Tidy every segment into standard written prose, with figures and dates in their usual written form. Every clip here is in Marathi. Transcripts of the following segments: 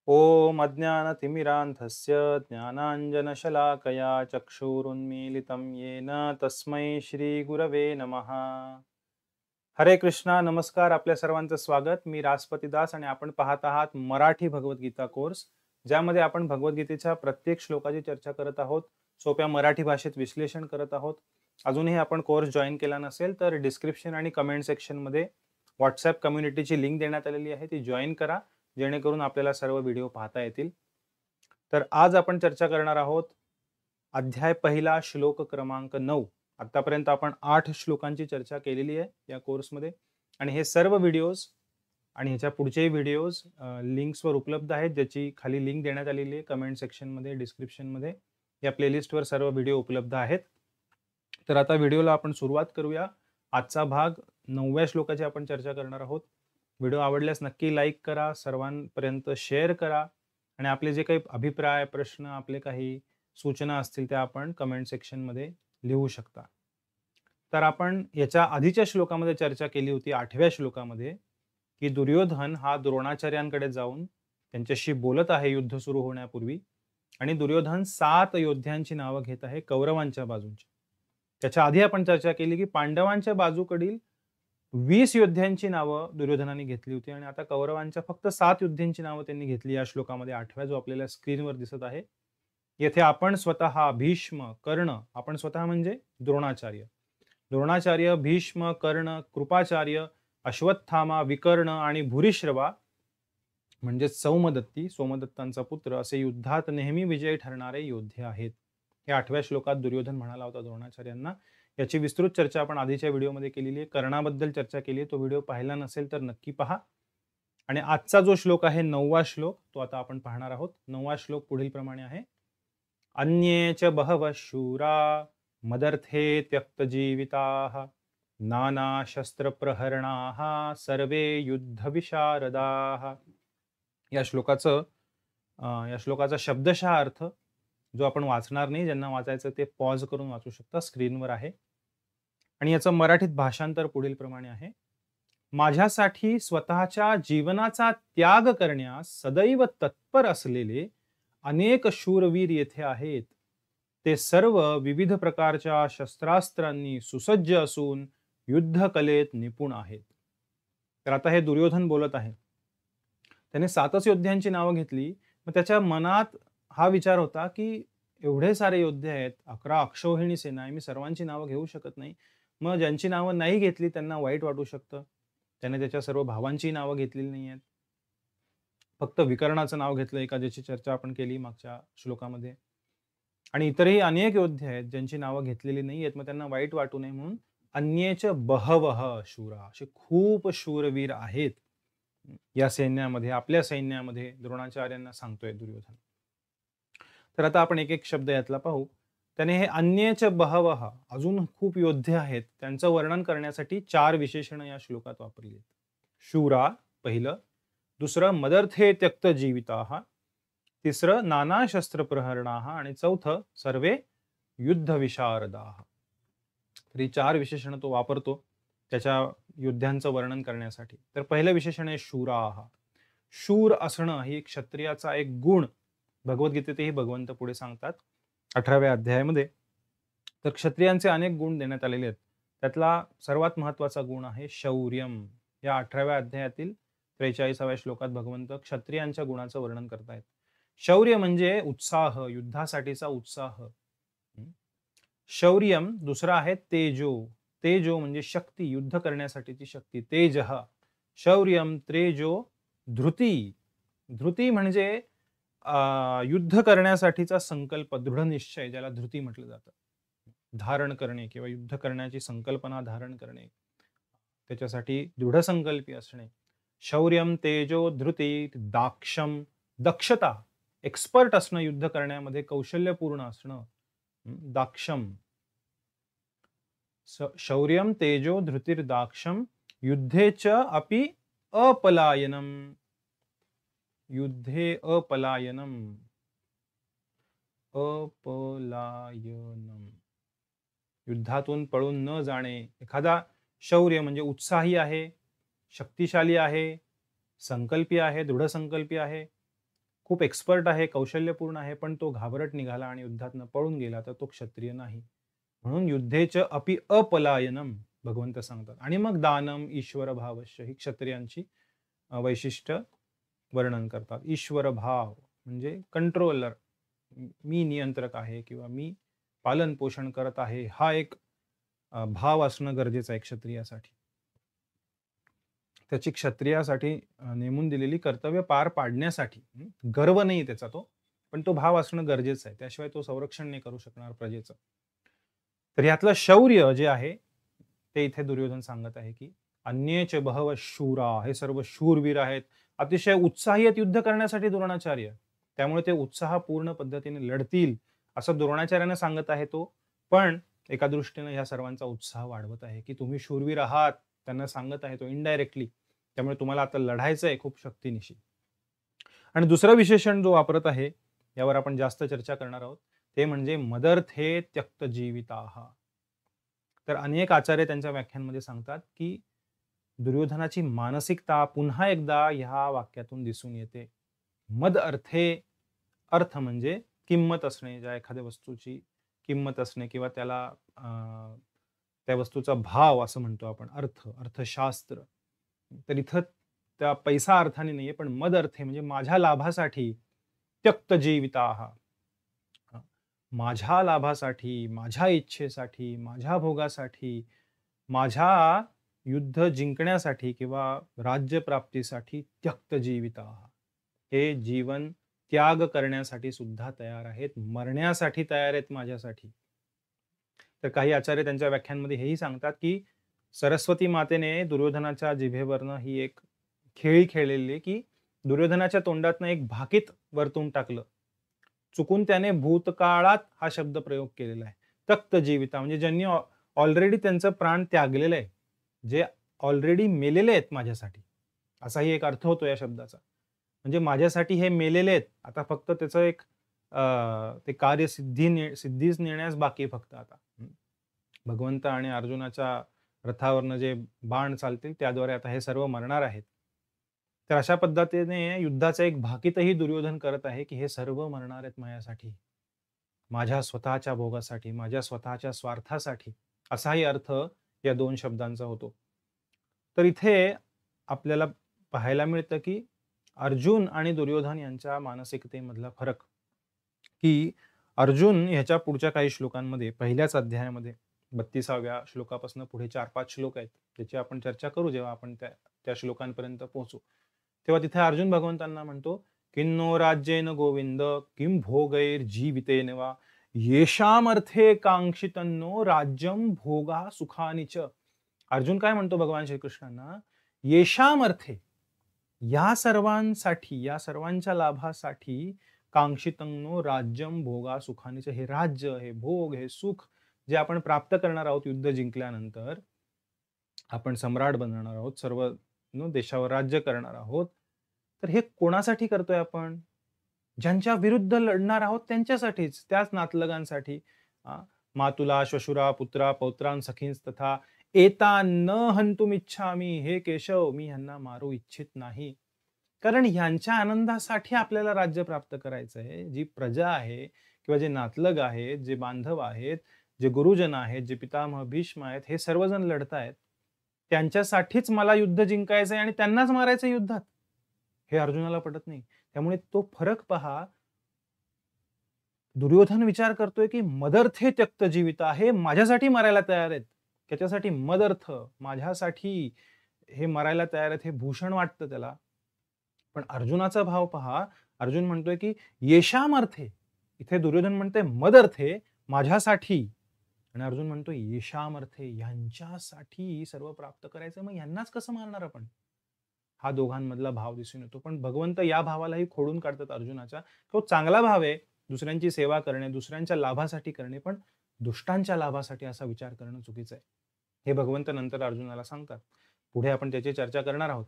ॐ अज्ञानतिमिरान्धस्य ज्ञानाञ्जनशलाकया चक्षुरुन्मीलितं येन तस्मै श्रीगुरवे नमः. हरे कृष्णा, नमस्कार. आपल्या सर्वांचं स्वागत. मी राजपती दास आणि आपण पाहत आहात मराठी भगवद्गीता कोर्स, ज्यामध्ये आपण भगवद्गीतेच्या प्रत्येक श्लोकाची चर्चा करत आहोत. सोप्या मराठी भाषेत विश्लेषण करत आहोत. अजूनही आपण कोर्स जॉइन केला नसेल तर डिस्क्रिप्शन आणि कमेंट सेक्शनमध्ये व्हॉट्सॲप कम्युनिटीची लिंक देण्यात आलेली आहे, ती जॉइन करा, जेणेकरून आपल्याला सर्व व्हिडिओ पाहता येतील. तर आज आपण चर्चा करणार आहोत अध्याय पहिला, श्लोक क्रमांक 9. आतापर्यंत आपण 8 श्लोकांची चर्चा केलेली आहे या कोर्समध्ये आणि हे सर्व व्हिडिओज आणि ह्याच्या पुढचेही व्हिडिओज लिंक्सवर उपलब्ध आहेत, ज्याची खाली लिंक देण्यात आलेली आहे कमेंट सेक्शनमध्ये, डिस्क्रिप्शनमध्ये. या प्लेलिस्टवर सर्व व्हिडिओ उपलब्ध आहेत. तर आता व्हिडिओला आपण सुरुवात करूया. आजचा भाग 9व्या श्लोकाची आपण चर्चा करणार आहोत. व्हिडिओ आवडल्यास नक्की लाईक करा, सर्वांपर्यंत शेअर करा आणि आपले जे काही अभिप्राय, प्रश्न, आपले काही सूचना असतील त्या आपण कमेंट सेक्शनमध्ये लिहू शकता. तर आपण याच्या आधीच्या श्लोकामध्ये चर्चा केली होती 8व्या श्लोकामध्ये, की दुर्योधन हा द्रोणाचार्यांकडे जाऊन त्यांच्याशी बोलत आहे युद्ध सुरू होण्यापूर्वी आणि दुर्योधन 7 योद्ध्यांची नावं घेत आहे कौरवांच्या बाजूंची. त्याच्या आधी आपण चर्चा केली की पांडवांच्या बाजूकडील 20 योद्ध्यांची नावं दुर्योधनाने घेतली होती आणि आता कौरवांच्या फक्त 7 योद्ध्यांची नावं त्यांनी घेतली या श्लोकामध्ये 8व्या, जो आपल्याला स्क्रीनवर दिसत आहे. येथे आपण स्वतः भीष्म, कर्ण, आपण स्वतः म्हणजे द्रोणाचार्य, भीष्म, कर्ण, कृपाचार्य, अश्वत्थामा, विकर्ण आणि भूरिश्रवा म्हणजे सौमदत्ती, सोमदत्तांचा पुत्र, असे युद्धात नेहमी विजयी ठरणारे योद्धे आहेत. हे 8व्या श्लोकात दुर्योधन म्हणाला होता द्रोणाचार्यांना. याची विस्तृत चर्चा आपण आधीच्या व्हिडिओमध्ये केलेली आहे. कर्णाबद्दल चर्चा केली आहे. तो व्हिडिओ पाहिला नसेल तर नक्की पहा. आणि आजचा जो श्लोक आहे 9वा श्लोक, तो आता आपण पाहणार आहोत. 9वा श्लोक पुढील प्रमाणे आहे. अन्ये च बहवः शूरा मदर्थे त्यक्तजीविताः नाना शस्त्रप्रहरणाः सर्वे युद्धविशारदाः. या श्लोकाचा शब्दशः अर्थ जो आपण वाचणार नाही, ज्यांना वाचायचं ते पॉज करून वाचू शकता, स्क्रीनवर आहे. आणि याचं मराठीत भाषांतर पुढील प्रमाणे आहे. माझ्यासाठी स्वतःच्या जीवनाचा त्याग करण्यास सदैव तत्पर असलेले अनेक शूरवीर येथे आहेत. ते सर्व विविध प्रकारच्या शस्त्रास्त्रांनी सुसज्ज असून युद्धकलेत निपुण आहेत. तर आता हे दुर्योधन बोलत आहे. त्याने 7च योद्ध्यांची नावं घेतली. मग त्याच्या मनात हा विचार होता की एवढे सारे योद्धे आहेत, 11 अक्षौहिणी सेना आहे, मी सर्वांची नावं घेऊ शकत नाही. मग ज्यांची नावं नाही घेतली त्यांना वाईट वाटू शकतं. त्याने त्याच्या सर्व भावांची नावं घेतलेली नाही आहेत. फक्त विकर्णाचं नाव घेतलंय का, ज्याची चर्चा आपण केली मागच्या श्लोकामध्ये. आणि इतरही अनेक योद्धे आहेत ज्यांची नावं घेतलेली नाही आहेत. मग त्यांना वाईट वाटू नये म्हणून अन्येच बहवः शूरा, असे खूप शूरवीर आहेत या सैन्यामध्ये, आपल्या सैन्यामध्ये, द्रोणाचार्यांना सांगतोय दुर्योधन. तर आता आपण एक एक शब्द यातला पाहू. त्याने हे अन्येच बहवः, अजून खूप योद्धे आहेत, त्यांचं वर्णन करण्यासाठी 4 विशेषणं या श्लोकात वापरली आहेत. शूरा पहिलं, दुसरं मदर्थे त्यक्त जीविताः, तिसरं नाना शस्त्रप्रहरणाः आणि चौथं सर्वे युद्ध विशारदाः. तर ही 4 विशेषणं तो वापरतो त्याच्या युद्धांचं वर्णन करण्यासाठी. तर पहिलं विशेषण आहे शूराः. शूर असणं ही क्षत्रियाचा एक गुण भगवद्गीतेतही भगवंत पुढे सांगतात 18व्या अध्यायामध्ये. तर क्षत्रियांचे अनेक गुण देण्यात आलेले आहेत. त्यातला सर्वात महत्वाचा गुण आहे शौर्यम. या 18व्या अध्यायातील 43व्या श्लोकात भगवंत क्षत्रियांच्या गुणाचं वर्णन करतायत. शौर्य म्हणजे उत्साह, युद्धासाठीचा उत्साह. शौर्यम. दुसरा आहे तेजो. तेजो म्हणजे शक्ती, युद्ध करण्यासाठीची शक्ती, तेजः. शौर्यम, तेजो, धृती. धृती म्हणजे युद्ध करण्यासाठीचा संकल्प, दृढ निश्चय, ज्याला धृती म्हटलं जातं. धारण करणे किंवा युद्ध करण्याची संकल्पना धारण करणे, त्याच्यासाठी दृढ संकल्पी असणे. शौर्यम, तेजो, धृती, दाक्षम, दक्षता, एक्सपर्ट असणं, युद्ध करण्यामध्ये कौशल्यपूर्ण असणं, दाक्षम. शौर्यम, तेजो, धृतिर्दाक्षम, युद्धेच अपि अपलायनम. युद्धे अपलायनम. अपलायनम, युद्धातून पळून न जाणे. एखादा शौर्य म्हणजे उत्साही आहे, शक्तिशाली आहे, संकल्पी आहे, दृढ संकल्पी आहे, खूप एक्सपर्ट आहे, कौशल्यपूर्ण आहे, पण तो घाबरट निघाला आणि युद्धातनं पळून गेला, तर तो क्षत्रिय नाही. म्हणून युद्धेच अपि अपलायनम भगवंत सांगतात. आणि मग दानम ईश्वर भावश्य ही क्षत्रियांची वैशिष्ट्य वर्णन करतात. ईश्वर भाव म्हणजे कंट्रोलर, मी नियंत्रक आहे किंवा मी पालन पोषण करत आहे, हा एक भाव असणं गरजेचं आहे क्षत्रियासाठी. त्याची क्षत्रियासाठी नेमून दिलेली कर्तव्य पार पाडण्यासाठी. गर्व नाही त्याचा तो, पण तो भाव असणं गरजेचं आहे. त्याशिवाय तो संरक्षण नाही करू शकणार प्रजेचं. तर यातलं शौर्य जे आहे, ते इथे दुर्योधन सांगत आहे, की अन्येच बहव शूरा, हे सर्व शूरवीर आहेत. अतिशय उत्साही आहेत युद्ध करण्यासाठी द्रोणाचार्य. त्यामुळे ते उत्साहपूर्ण पद्धतीने लढतील, असं द्रोणाचार्याने सांगत आहे तो. पण एका दृष्टीने ह्या सर्वांचा उत्साह वाढवत आहे, की तुम्ही शूरवीर आहात. त्यांना सांगत आहे तो इनडायरेक्टली. त्यामुळे तुम्हाला आता लढायचं आहे खूप शक्तीनिशी. आणि दुसरं विशेषण जो वापरत आहे, यावर आपण जास्त चर्चा करणार आहोत, ते म्हणजे मदर्थे त्यक्त जीविताः. तर अनेक आचार्य त्यांच्या व्याख्यांमध्ये सांगतात, की दुर्योधनाची मानसिकता पुन्हा एकदा ह्या वाक्यातून दिसून येते. मद अर्थे, अर्थ म्हणजे किंमत असणे, ज्या एखाद्या वस्तूची किंमत असणे किंवा त्याला त्या वस्तूचा भाव असं म्हणतो आपण, अर्थ, अर्थशास्त्र. तर इथं त्या पैसा अर्थाने नाहीये, पण मद अर्थे म्हणजे माझ्या लाभासाठी त्यक्त जीविताः. माझ्या लाभासाठी, माझ्या इच्छेसाठी, माझ्या भोगासाठी, माझ्या युद्ध जिंकण्यासाठी किंवा राज्यप्राप्तीसाठी त्यक्त जीविताः. हे जीवन त्याग करण्यासाठी सुद्धा तयार आहेत, मरण्यासाठी तयार आहेत माझ्यासाठी. तर काही आचार्य त्यांच्या व्याख्यांमध्ये हेही सांगतात, की सरस्वती मातेने दुर्योधनाच्या जिभेवरनं ही एक खेळी खेळलेली आहे, की दुर्योधनाच्या तोंडातनं एक भाकीत वरतून टाकलं. चुकून त्याने भूतकाळात हा शब्द प्रयोग केलेला आहे. तक्त जीविता म्हणजे ज्यांनी ऑलरेडी त्यांचं प्राण त्यागलेलं आहे. जे ऑलरेडी मेलेले आहेत माझ्यासाठी. असाही एक अर्थ होतो या शब्दाचा. म्हणजे माझ्यासाठी हे मेलेले आहेत. आता फक्त त्याचं एक ते कार्य सिद्धीस नेण्यास बाकी आहे फक्त आता. भगवंत आणि अर्जुनाच्या रथावरनं जे बाण चालतील त्याद्वारे आता हे सर्व मरणार आहेत. तर अशा पद्धतीने युद्धाचा एक भाकीतही दुर्योधन करत आहे, की हे सर्व मरणार आहेत माझ्यासाठी. माझ्या स्वतःच्या भोगासाठी, माझ्या स्वतःच्या स्वार्थासाठी. असाही अर्थ या 2 शब्दांचा होतो. तर इथे आपल्याला पाहायला मिळतं, की अर्जुन आणि दुर्योधन यांच्या मानसिकतेमधला फरक, की अर्जुन ह्याच्या पुढच्या काही श्लोकांमध्ये पहिल्याच अध्यायामध्ये 32व्या श्लोकापासून पुढे 4-5 श्लोक आहेत. त्याची आपण चर्चा करू जेव्हा आपण त्या श्लोकांपर्यंत पोहोचू. तेव्हा तिथे अर्जुन भगवंतांना म्हणतो, "किन्नो राज्येन गोविंद किं भोगैर्जीवितेन वा येषाम अर्थे कांक्षितन्नो राज्यम भोगा सुखानि च." अर्जुन काय म्हणतो भगवान श्रीकृष्णांना, "येषाम अर्थे." या सर्वांसाठी, या सर्वांच्या लाभासाठी कांक्षितंनो राज्यम भोगा सुखानीच, हे राज्य, हे भोग, हे सुख जे आपण प्राप्त करणार आहोत युद्ध जिंकल्यानंतर, आपण सम्राट बनणार आहोत, सर्व देशावर राज्य करणार आहोत. तर हे कोणासाठी करतोय आपण? ज्यांच्या विरुद्ध लढणार आहोत त्यांच्यासाठीच, त्याच नातलगांसाठी. मातुला, श्वशुरा, पुत्रा, पौत्रान, सखींस तथा एता न हंतुमिच्छामी, हे केशव मी ह्यांना मारू इच्छित नाही. कारण ह्यांच्या आनंदासाठी आपल्याला राज्य प्राप्त करायचं आहे. जी प्रजा आहे किंवा जे नातलग आहेत, जे बांधव आहेत, जे गुरुजन आहेत, जे पितामह भीष्म आहेत, हे सर्वजण लढतायत. त्यांच्यासाठीच मला युद्ध जिंकायचंय आणि त्यांनाच मारायचं युद्धात. हे अर्जुनाला पटत नाही. त्यामुळे तो फरक पहा. दुर्योधन विचार करतोय, की मदर्थे त्यक्त जीविता, हे माझ्यासाठी मरायला तयार आहेत. त्याच्यासाठी मदर्थ, माझ्यासाठी हे मरायला तयार आहेत, हे भूषण वाटतं त्याला. पण अर्जुनाचा भाव पहा. अर्जुन म्हणतोय, की येषाम अर्थे. इथे दुर्योधन म्हणतोय मदर्थे, माझ्यासाठी. आणि अर्जुन म्हणतोय येषाम अर्थे, ह्यांच्यासाठी सर्व प्राप्त करायचं, मग ह्यांनाच कसं मारणार आपण? हा दोघांमधला भाव दिसून येतो. पण भगवंत या भावालाही खोडून काढतात अर्जुनाच्या. तो चांगला भाव आहे, दुसऱ्यांची सेवा करणे, दुसऱ्यांच्या लाभासाठी करणे, पण दुष्टांच्या लाभासाठी असा विचार करणं चुकीचं आहे. हे भगवंत नंतर अर्जुनाला सांगतात. पुढे आपण त्याची चर्चा करणार आहोत.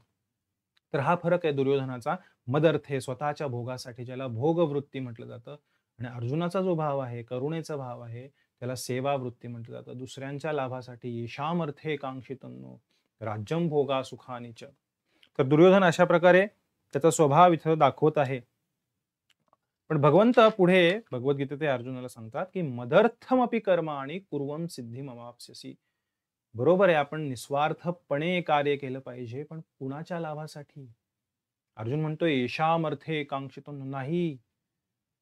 तर हा फरक आहे दुर्योधनाचा. मदर्थे, स्वतःच्या भोगासाठी, ज्याला भोगवृत्ती म्हटलं जातं. आणि अर्जुनाचा जो भाव आहे, करुणेचा भाव आहे, त्याला सेवा वृत्ती म्हटलं जातं. दुसऱ्यांच्या लाभासाठी येषाम अर्थे कांक्षितन्नो राज्यम भोगा सुखानि च. तर दुर्योधन अशा प्रकारे त्याचा स्वभाव इथं दाखवत आहे. पण भगवंत पुढे भगवद्गीतेत ते अर्जुनाला सांगतात, की मदर्थमपि कर्माणि कुर्वं सिद्धिमवाप्स्यसि. बरोबर आहे, आपण निस्वार्थपणे कार्य केलं पाहिजे, पण कुणाच्या लाभासाठी? अर्जुन म्हणतोय, "येषामर्थे कांक्षितो नाही,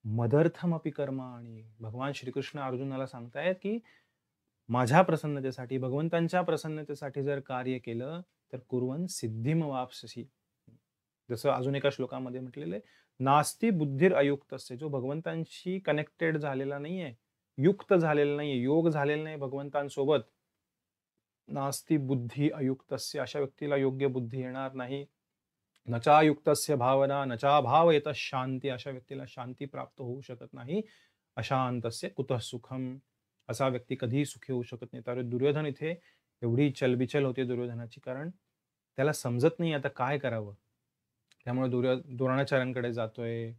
मदर्थमपि कर्माणि." भगवान श्रीकृष्ण अर्जुनाला सांगतायत, की माझ्या प्रसन्नतेसाठी, भगवंतांच्या प्रसन्नतेसाठी जर कार्य केलं, तर कुर्वन् सिद्धिमवाप्स्यसि. जसं अजून एका श्लोकामध्ये म्हटलेलं आहे, "नास्ति बुद्धिर अयुक्तस्य." जो भगवंतांशी कनेक्टेड झालेला नाहीये, युक्त झालेला नाहीये, योग झालेला नाही भगवंतांसोबत, नास्ति बुद्धी अयुक्तस्य, अशा व्यक्तीला योग्य बुद्धी येणार नाही. न चायुक्तस्य भावना न चाभावयतः शांती, अशा व्यक्तीला शांती प्राप्त होऊ शकत नाही. अशांतस्य कुतः सुखम, असा व्यक्ती कधीही सुखी होऊ शकत नाही. तर दुर्योधन इथे एवढी चलबिचल होते दुर्योधनाची, कारण त्याला समजत नाही आता काय करावं. त्यामुळे द्रोणाचार्यांकडे जातोय,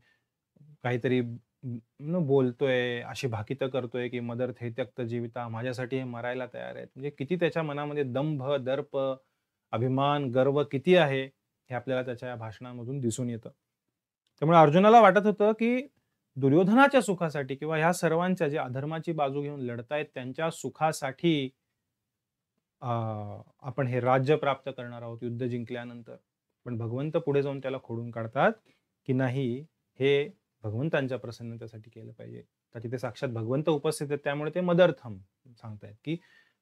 काहीतरी बोलतोय, अशी भाकितं करतोय, की "मदर्थे त्यक्त जीविता", माझ्यासाठी हे मरायला तयार आहेत. म्हणजे किती त्याच्या मनामध्ये दंभ, दर्प, अभिमान, गर्व किती आहे, हे आपल्याला त्याच्या या भाषणामधून दिसून येतं. त्यामुळे अर्जुनाला वाटत होतं, की दुर्योधनाच्या सुखासाठी किंवा ह्या सर्वांच्या जे अधर्माची बाजू घेऊन लढतायत त्यांच्या सुखासाठी अ, आपण हे राज्य प्राप्त करणार आहोत युद्ध जिंकल्यानंतर. पण भगवंत पुढे जाऊन त्याला खोडून काढतात, की नाही, हे भगवंतांच्या प्रसन्नतेसाठी केलं पाहिजे. तर तिथे साक्षात भगवंत उपस्थित आहेत, त्यामुळे ते मदर्थम सांगतायत, की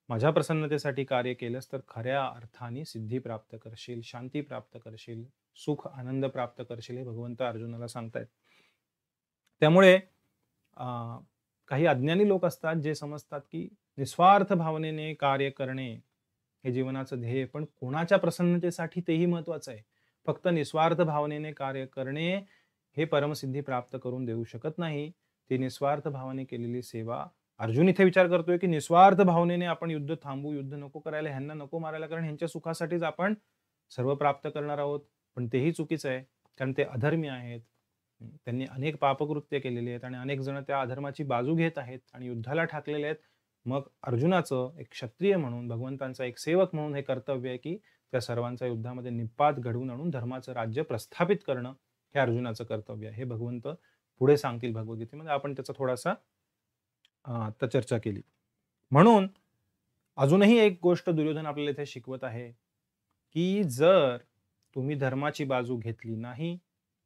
माझ्या प्रसन्नतेसाठी कार्य केलंस तर खऱ्या अर्थाने सिद्धी प्राप्त करशील, शांती प्राप्त करशील, सुख, आनंद प्राप्त करशील, हे भगवंत अर्जुनाला सांगतायत. त्यामुळे अ, काही अज्ञानी लोक असतात जे समजतात, की निस्वार्थ भावनेने कार्य करणे हे जीवनाचं ध्येय, पण कोणाच्या प्रसन्नतेसाठी तेही महत्वाचं आहे. फक्त निस्वार्थ भावनेने कार्य करणे हे परमसिद्धी प्राप्त करून देऊ शकत नाही. ती निस्वार्थ भावाने केलेली सेवा, अर्जुन इथे विचार करतोय, की निस्वार्थ भावनेने आपण युद्ध थांबू, युद्ध नको करायला, ह्यांना नको मारायला, कारण ह्यांच्या सुखासाठीच आपण सर्व प्राप्त करणार आहोत. पण तेही चुकीचं आहे, कारण ते अधर्मी आहेत. त्यांनी अनेक पापकृत्य केलेली आहेत आणि अनेक जण त्या अधर्माची बाजू घेत आहेत आणि युद्धाला ठाकलेले आहेत. मग अर्जुनाचं एक क्षत्रिय म्हणून, भगवंतांचा एक सेवक म्हणून हे कर्तव्य आहे, की त्या सर्वांचा युद्धामध्ये निपात घडवून आणून धर्माचं राज्य प्रस्थापित करणं हे अर्जुनाचं कर्तव्य आहे. हे भगवंत पुढे सांगतील भगवद्गीतेमध्ये. आपण त्याचा थोडासा आता चर्चा केली. म्हणून अजूनही एक गोष्ट दुर्योधन आपल्याला इथे शिकवत आहे, की जर तुम्ही धर्माची बाजू घेतली नाही,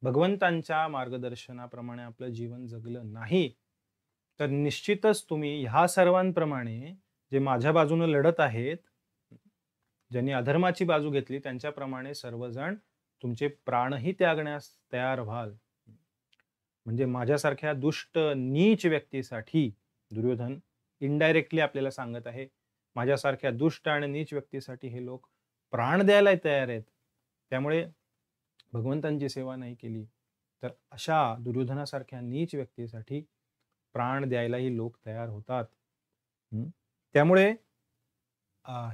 भगवंतांच्या मार्गदर्शनाप्रमाणे आपलं जीवन जगलं नाही, तर निश्चितच तुम्ही ह्या सर्वांप्रमाणे जे माझ्या बाजूने लढत आहेत, ज्यांनी अधर्माची बाजू घेतली त्यांच्याप्रमाणे सर्वजण तुमचे प्राणही त्यागण्यास तयार व्हाल. म्हणजे माझ्यासारख्या दुष्ट, नीच व्यक्तीसाठी दुर्योधन इनडायरेक्टली आपल्याला सांगत आहे. माझ्यासारख्या दुष्ट आणि नीच व्यक्तीसाठी हे लोक प्राण द्यायला तयार आहेत. त्यामुळे भगवंतांची सेवा नाही केली, तर अशा दुर्योधनासारख्या नीच व्यक्तीसाठी प्राण द्यायलाही लोक तयार होतात. त्यामुळे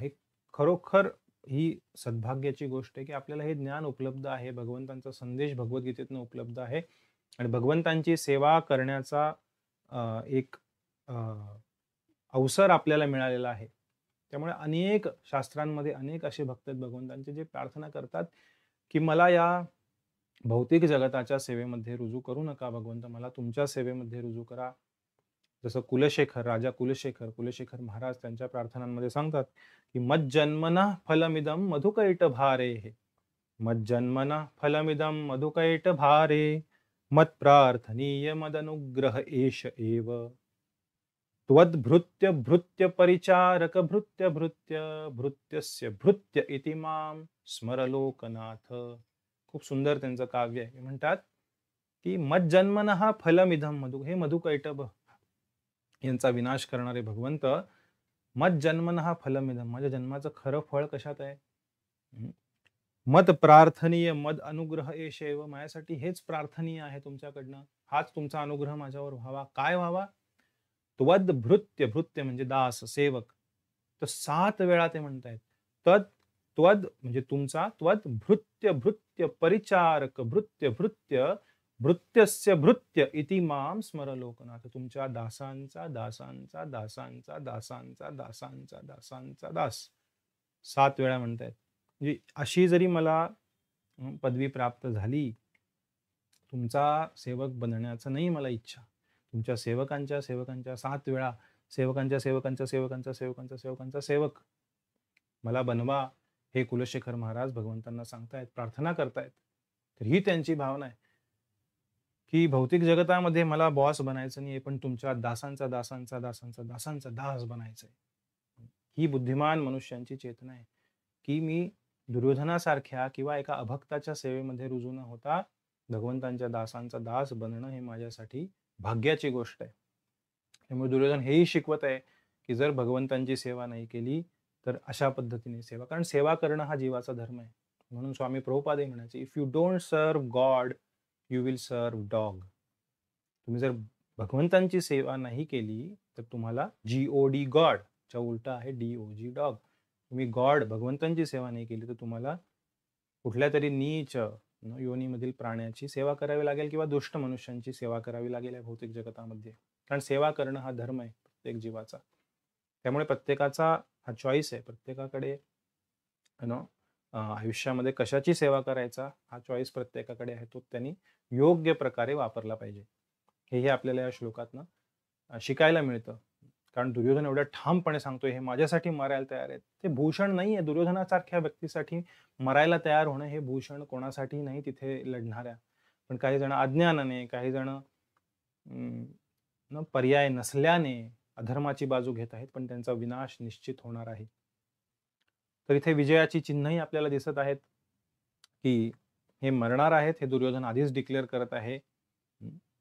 हे खरोखर ही सद्भाग्याची गोष्ट आहे, की आपल्याला हे ज्ञान उपलब्ध आहे. भगवंतांचा संदेश भगवद्गीतेतून उपलब्ध आहे आणि भगवंतांची सेवा करण्याचा एक अ, अवसर आपल्याला मिळालेला आहे. त्यामुळे अनेक शास्त्रांमध्ये अनेक असे भक्त आहेत भगवंतांचे, जे प्रार्थना करतात, की मला या भौतिक जगताच्या सेवेमध्ये रुजू करू नका भगवंत, मला तुमच्या सेवेमध्ये रुजू करा. जसं कुलशेखर महाराज त्यांच्या प्रार्थनांमध्ये सांगतात, की मज्जन्मनः फलमिदं मधुकैटभारेः, मज्जन्मनः फलमिदं मधुकैटभारे, मत्प्रार्थनीय मदनुग्रह एष एव. त्वद्भृत्य भृत्य परिचारक भृत्य भृत्य भृत्यस्य भृत्य इति मां स्मर लोकनाथ. खूप सुंदर त्यांचं काव्य आहे. म्हणतात, की मज्जन्मनः फलमिदं हे मधुकैटभ यांचा विनाश करणारे भगवंत, मज्जन्मनः फलमिदं, माझ्या जन्माचं खरं फळ कशात आहे? मद प्रार्थनीय मद अनुग्रह एषैव, माझ्यासाठी हेच प्रार्थनीय आहे तुमच्याकडनं, हाच तुमचा अनुग्रह माझ्यावर व्हावा. काय व्हावा? त्वद भृत्य, भृत्य म्हणजे दास, सेवक. तर 7 वेळा ते म्हणतायत. तद, त्वद म्हणजे तुमचा, त्वद भृत्य भृत्य परिचारक भृत्य भृत्य भृत्यस्य भृत्य इति माम स्मर लोकनाथ. तुमच्या दासांचा दासांचा दासांचा दासांचा दासांचा दासांचा दास 7 वेळा म्हणतायत. म्हणजे अशी जरी मला पदवी प्राप्त झाली, तुमचा सेवक बनण्याचं नाही मला इच्छा. तुमच्या सेवकांच्या 7 वेळा सेवकांचा सेवक मला बनवा, हे कुलशेखर महाराज भगवंतांना सांगतायत, प्रार्थना करतायत. तर ही त्यांची भावना आहे की भौतिक जगतामध्ये मला बॉस बनायचं नाही, पण तुमच्या दासांचा दास बनायचंय. ही बुद्धिमान मनुष्यांची चेतना आहे की मी दुर्योधनासारख्या किंवा एका अभक्ताच्या सेवेमध्ये रुजू न होता भगवंतांच्या दासांचा दास बनणं हे माझ्यासाठी भाग्याची गोष्ट आहे. त्यामुळे दुर्योधन हेही शिकवत आहे की जर भगवंतांची सेवा नाही केली तर अशा पद्धतीने सेवा, कारण सेवा करणं हा जीवाचा धर्म आहे. म्हणून स्वामी प्रभुपाद म्हणायचे, इफ यू डोंट सर्व God you will serve dog. तुम्ही जर भगवंतांची सेवा नाही केली तर तुम्हाला GOD गॉड च्या उलटा आहे DOG डॉग. तुम्ही गॉड भगवंतांची सेवा नाही केली तर तुम्हाला कुठल्या तरी नीच योनीमधील प्राण्याची सेवा करावी लागेल किंवा दुष्ट मनुष्यांची सेवा करावी लागेल या भौतिक जगतामध्ये. कारण सेवा करणं हा धर्म आहे प्रत्येक जीवाचा. त्यामुळे प्रत्येकाचा हा चॉईस आहे. प्रत्येकाकडे आयुष्यामध्ये कशाची सेवा करायचा हा चॉईस प्रत्येकाकडे आहे. तो त्यांनी योग्य प्रकारे वापरला पाहिजे. हे आपल्याला या श्लोकातनं शिकायला मिळतं. कारण दुर्योधन एवढ्या ठामपणे सांगतोय हे माझ्यासाठी मरायला तयार आहेत. ते भूषण नाहीये. दुर्योधनासारख्या व्यक्तीसाठी मरायला तयार होणं हे भूषण कोणासाठी नाही तिथे लढणाऱ्या. पण काही जण अज्ञानाने, काही जण पर्याय नसल्याने अधर्माची बाजू घेत आहेत, पण त्यांचा विनाश निश्चित होणार आहे. तर इथे विजयाची चिन्हही आपल्याला दिसत आहेत की हे मरणार आहेत हे दुर्योधन आधीच डिक्लेअर करत आहे.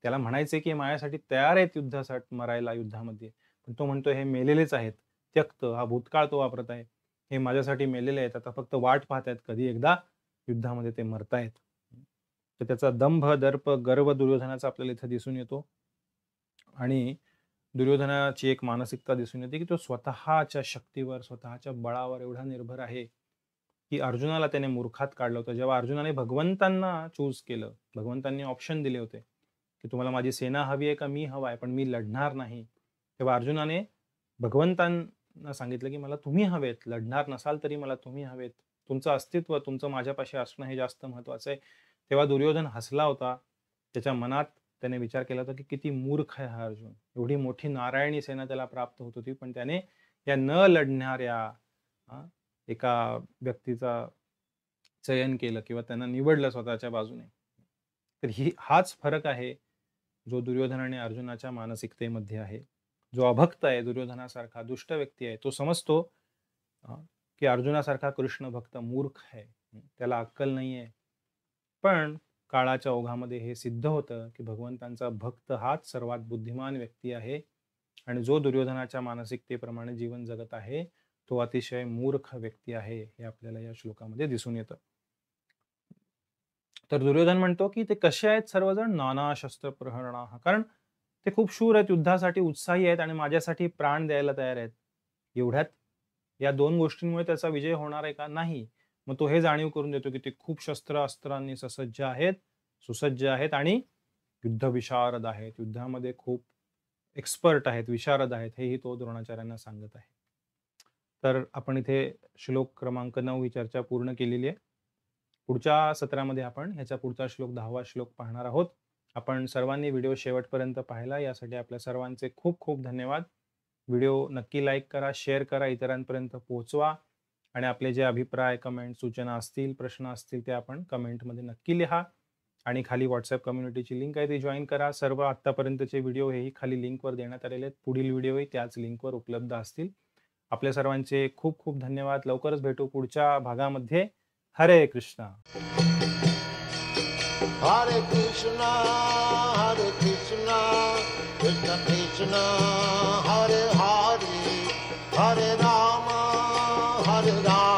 त्याला म्हणायचे की माझ्यासाठी तयार आहेत युद्धासाठी, मरायला युद्धामध्ये, पण तो म्हणतोय हे मेलेलेच आहेत. त्यक्त हा भूतकाळ तो वापरत आहे. हे माझ्यासाठी मेलेले आहेत, आता फक्त वाट पाहत आहेत कधी एकदा युद्धामध्ये ते मरतायत. तर त्याचा दंभ, दर्प, गर्व दुर्योधनाचा आपल्याला इथे दिसून येतो. आणि दुर्योधनाची एक मानसिकता दिसून येते की तो स्वतःच्या शक्तीवर, स्वतःच्या बळावर एवढा निर्भर आहे की अर्जुनाला त्याने मूर्खात काढलं होतं. जेव्हा अर्जुनाने भगवंतांना चूज केलं, भगवंतांनी ऑप्शन दिले होते की तुम्हाला माझी सेना हवी आहे का मी हवा आहे, पण मी लढणार नाही, तेव्हा अर्जुनाने भगवंतांना सांगितलं की मला तुम्ही हवेत, लढणार नसाल तरी मला तुम्ही हवेत, तुमचं अस्तित्व, तुमचं माझ्यापाशी असणं हे जास्त महत्वाचं आहे. तेव्हा दुर्योधन हसला होता. त्याच्या मनात त्याने विचार केला होता की किती मूर्ख आहे हा अर्जुन. एवढी मोठी नारायणी सेना त्याला प्राप्त होत होती, पण त्याने या न लढणाऱ्या एका व्यक्तीचा चयन केलं किंवा त्यांना निवडलं स्वतःच्या बाजूने. तर हाच फरक आहे जो दुर्योधन आणि अर्जुनाच्या मानसिकतेमध्ये आहे. जो अभक्त आहे, दुर्योधनासारखा दुष्ट व्यक्ती आहे, तो समजतो की अर्जुनासारखा कृष्ण भक्त मूर्ख आहे, त्याला अक्कल नाहीये. पण काळाच्या ओघामध्ये हे सिद्ध होतं की भगवंतांचा भक्त हाच सर्वात बुद्धिमान व्यक्ती आहे आणि जो दुर्योधनाच्या मानसिकतेप्रमाणे जीवन जगत आहे तो अतिशय मूर्ख व्यक्ती आहे, हे आपल्याला या श्लोकामध्ये दिसून येतं. तर दुर्योधन म्हणतो की ते कसे आहेत सर्वजण, नाना शस्त्र प्रहरणाः, कारण ते खूप शूर आहेत, युद्धासाठी उत्साही आहेत आणि माझ्यासाठी प्राण द्यायला तयार आहेत. एवढ्यात या दोन गोष्टींमुळे त्याचा विजय होणार आहे का? नाही. मग तो हे जाणीव करून देतो की ते खूप शस्त्र अस्त्रांनी ससज्ज आहेत, सुसज्ज आहेत आणि युद्ध विशारद आहेत, युद्धामध्ये खूप एक्सपर्ट आहेत, विशारद आहेत, हेही तो द्रोणाचार्यांना सांगत आहे. तर आपण इथे श्लोक क्रमांक 9 ही चर्चा पूर्ण केलेली आहे. पुढच्या सत्रामध्ये आपण ह्याचा पुढचा श्लोक 10वा श्लोक पाहणार आहोत. आपण सर्वांनी व्हिडिओ शेवटपर्यंत पाहिला यासाठी आपल्या सर्वांचे खूप खूप धन्यवाद. व्हिडिओ नक्की लाईक करा, शेअर करा, इतरांपर्यंत पोहोचवा आणि आपले जे अभिप्राय, कमेंट, सूचना असतील, प्रश्न असतील ते आपण कमेंटमध्ये नक्की लिहा. आणि खाली व्हॉट्सअप कम्युनिटीची लिंक आहे ती जॉईन करा. सर्व आत्तापर्यंतचे व्हिडिओ हेही खाली लिंकवर देण्यात आलेले आहेत. पुढील व्हिडिओही त्याच लिंकवर उपलब्ध असतील. आपल्या सर्वांचे खूप खूप धन्यवाद. लवकरच भेटू पुढच्या भागामध्ये. हरे Krishna. Hare Krishna, Krishna Krishna, Hare Hare, Hare Rama, Hare Rama.